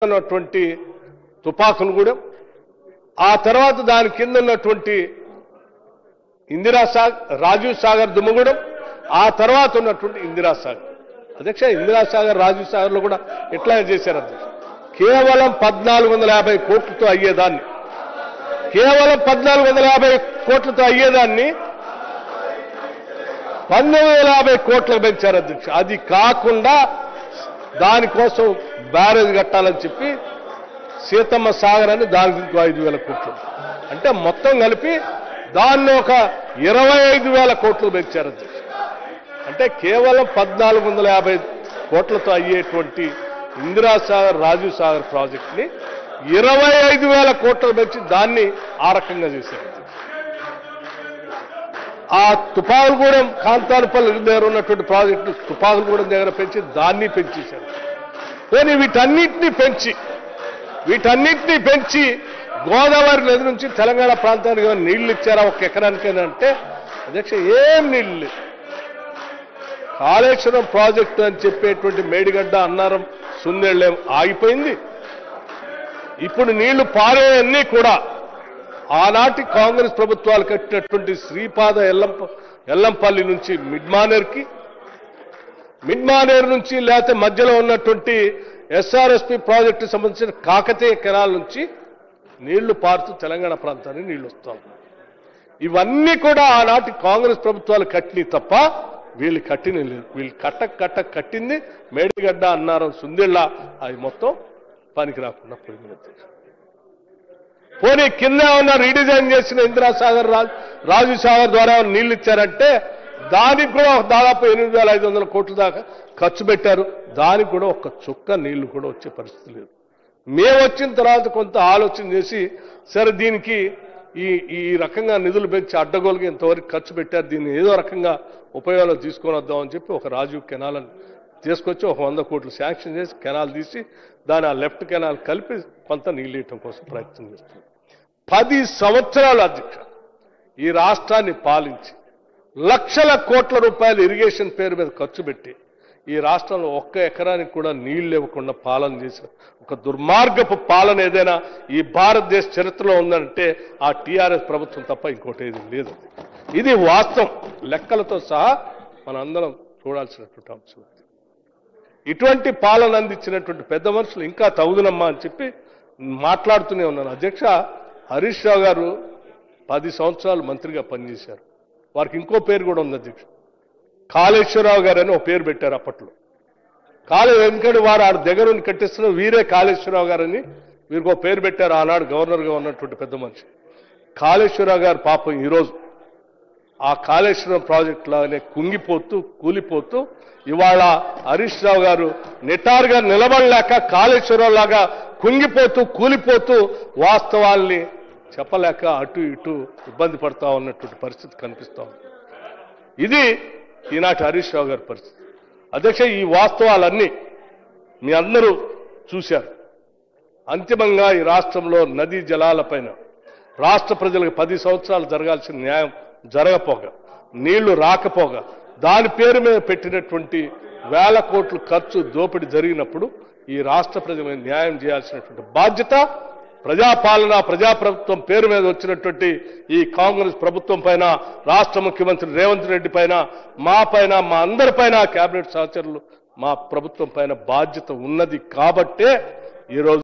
ఉన్నటువంటి తుపాకులగూడెం, ఆ తర్వాత దాని కింద ఉన్నటువంటి రాజీవ్ సాగర్ దుమ్మగూడెం, ఆ తర్వాత ఉన్నటువంటి ఇందిరాసాగర్. అధ్యక్ష, ఇందిరాసాగర్ రాజీవ్ సాగర్ లో కూడా ఎట్లా చేశారు అధ్యక్ష? కేవలం 1450 కోట్లతో అయ్యేదాన్ని, కేవలం 1450 కోట్లతో అయ్యేదాన్ని 1950 కోట్లకు పెంచారు అధ్యక్ష. అది కాకుండా దానికోసం బ్యారేజ్ కట్టాలని చెప్పి సీతమ్మ సాగర్ అని దానికి 5,000 కోట్లు, అంటే మొత్తం కలిపి దాన్ని ఒక 25,000 కోట్లు పెంచారు అధ్యక్ష. అంటే కేవలం 1450 కోట్లతో అయ్యేటువంటి ఇందిరాసాగర్ రాజీవ్ సాగర్ ప్రాజెక్ట్ ని 25,000 కోట్లు పెంచి దాన్ని ఆ రకంగా చేశారు. ఆ తుపాకులగూడెం కాంతాలపల్లి దగ్గర ఉన్నటువంటి ప్రాజెక్టు తుపాకులగూడెం దగ్గర పెంచి దాన్ని పెంచేశారు. కానీ వీటన్నిటినీ పెంచి గోదావరి నది నుంచి తెలంగాణ ప్రాంతానికి నీళ్లు ఇచ్చారా ఒక ఎకరానికైనా అంటే అధ్యక్ష ఏం నీళ్లు లేదు. కాళేశ్వరం ప్రాజెక్టు అని చెప్పేటువంటి మేడిగడ్డ, అన్నారం, సుందెళ్ళేం ఆగిపోయింది. ఇప్పుడు నీళ్లు పారేయన్నీ కూడా ఆనాటి కాంగ్రెస్ ప్రభుత్వాలు కట్టినటువంటి శ్రీపాద ఎల్లంపల్లి నుంచి మిడ్మానేర్ నుంచి లేకపోతే మధ్యలో ఉన్నటువంటి ఎస్ఆర్ఎస్పి ప్రాజెక్టు సంబంధించిన కాకతీయ కెనాల్ నుంచి నీళ్లు పారుతూ తెలంగాణ ప్రాంతానికి నీళ్లు వస్తాం. ఇవన్నీ కూడా ఆనాటి కాంగ్రెస్ ప్రభుత్వాలు కట్టినవి తప్ప వీళ్ళు కట్టిన లేదు. వీళ్ళు కట్టింది మేడిగడ్డ, అన్నారం, సుందిళ్ళ, అవి మొత్తం పనికి రాకుండా పోయింది. పోనీ కింద ఉన్న రీడిజైన్ చేసిన ఇందిరాసాగర్, రాజీవ్ సాగర్ ద్వారా నీళ్లు ఇచ్చారంటే దానికి కూడా దాదాపు 8,500 కోట్ల దాకా ఖర్చు పెట్టారు. దానికి కూడా ఒక్క చుక్క నీళ్లు కూడా వచ్చే పరిస్థితి లేదు. మేము వచ్చిన తర్వాత కొంత ఆలోచన చేసి సరే దీనికి ఈ రకంగా నిధులు పెంచి అడ్డగోలుగా ఇంతవరకు ఖర్చు పెట్టారు, దీన్ని ఏదో రకంగా ఉపయోగంలో తీసుకొని వద్దామని చెప్పి ఒక రాజీవ్ కెనాల్ అని తీసుకొచ్చి ఒక 100 కోట్లు శాంక్షన్ చేసి కెనాల్ తీసి దాని ఆ లెఫ్ట్ కెనాల్ కలిపి కొంత నీళ్ళు ఇవ్వటం కోసం ప్రయత్నం చేస్తుంది. 10 సంవత్సరాలు అధ్యక్ష ఈ రాష్ట్రాన్ని పాలించి లక్షల కోట్ల రూపాయలు ఇరిగేషన్ పేరు మీద ఖర్చు పెట్టి ఈ రాష్ట్రంలో ఒక్క ఎకరానికి కూడా నీళ్లు ఇవ్వకుండా పాలన చేసిన ఒక దుర్మార్గపు పాలన ఏదైనా ఈ భారతదేశ చరిత్రలో ఉందంటే ఆ టీఆర్ఎస్ ప్రభుత్వం తప్ప ఇంకోటి ఏది లేదు. ఇది వాస్తవం, లెక్కలతో సహా మనందరం చూడాల్సినటువంటి అంశం. ఇటువంటి పాలన అందించినటువంటి పెద్ద మనుషులు ఇంకా తగుదనమ్మా అని చెప్పి మాట్లాడుతూనే ఉన్నాను. అధ్యక్ష, హరీష్ రావు గారు 10 సంవత్సరాలు మంత్రిగా పనిచేశారు. వారికి ఇంకో పేరు కూడా ఉంది అధ్యక్ష, కాళేశ్వరరావు గారు అని ఒక పేరు పెట్టారు అప్పట్లో. ఎందుకంటే వారు ఆ దగ్గరుండి కట్టిస్తున్న వీరే కాళేశ్వరరావు గారని వీరికి ఒక పేరు పెట్టారు. ఆనాడు గవర్నర్గా ఉన్నటువంటి పెద్ద మనిషి కాళేశ్వరరావు గారు పాపం ఈరోజు ఆ కాళేశ్వరం ప్రాజెక్టులాగానే కుంగిపోతూ కూలిపోతూ ఇవాళ హరీష్ రావు గారు నిటారుగా నిలబడలేక కాళేశ్వరరావు లాగా కుంగిపోతూ కూలిపోతూ వాస్తవాల్ని చెప్పలేక అటు ఇటు ఇబ్బంది పడతా ఉన్నటువంటి పరిస్థితి కనిపిస్తా ఉంది. ఇది ఈనాటి హరీష్ రావు గారి పరిస్థితి. అధ్యక్ష, ఈ వాస్తవాలన్నీ మీ అందరూ చూశారు. అంతిమంగా ఈ రాష్ట్రంలో నదీ జలాలపైన రాష్ట్ర ప్రజలకు 10 సంవత్సరాలు జరగాల్సిన న్యాయం జరగపోగా, నీళ్లు రాకపోగా, దాని పేరు మీద పెట్టినటువంటి 1000 కోట్లు ఖర్చు దోపిడీ జరిగినప్పుడు ఈ రాష్ట్ర ప్రజలకు న్యాయం చేయాల్సినటువంటి బాధ్యత ప్రజాపాలన, ప్రజాప్రభుత్వం పేరు మీద వచ్చినటువంటి ఈ కాంగ్రెస్ ప్రభుత్వం పైన, రాష్ట్ర ముఖ్యమంత్రి రేవంత్ రెడ్డి పైన, మా పైన, మా అందరిపైన, కేబినెట్ సహచరులు, మా ప్రభుత్వం పైన బాధ్యత ఉన్నది కాబట్టే ఈరోజు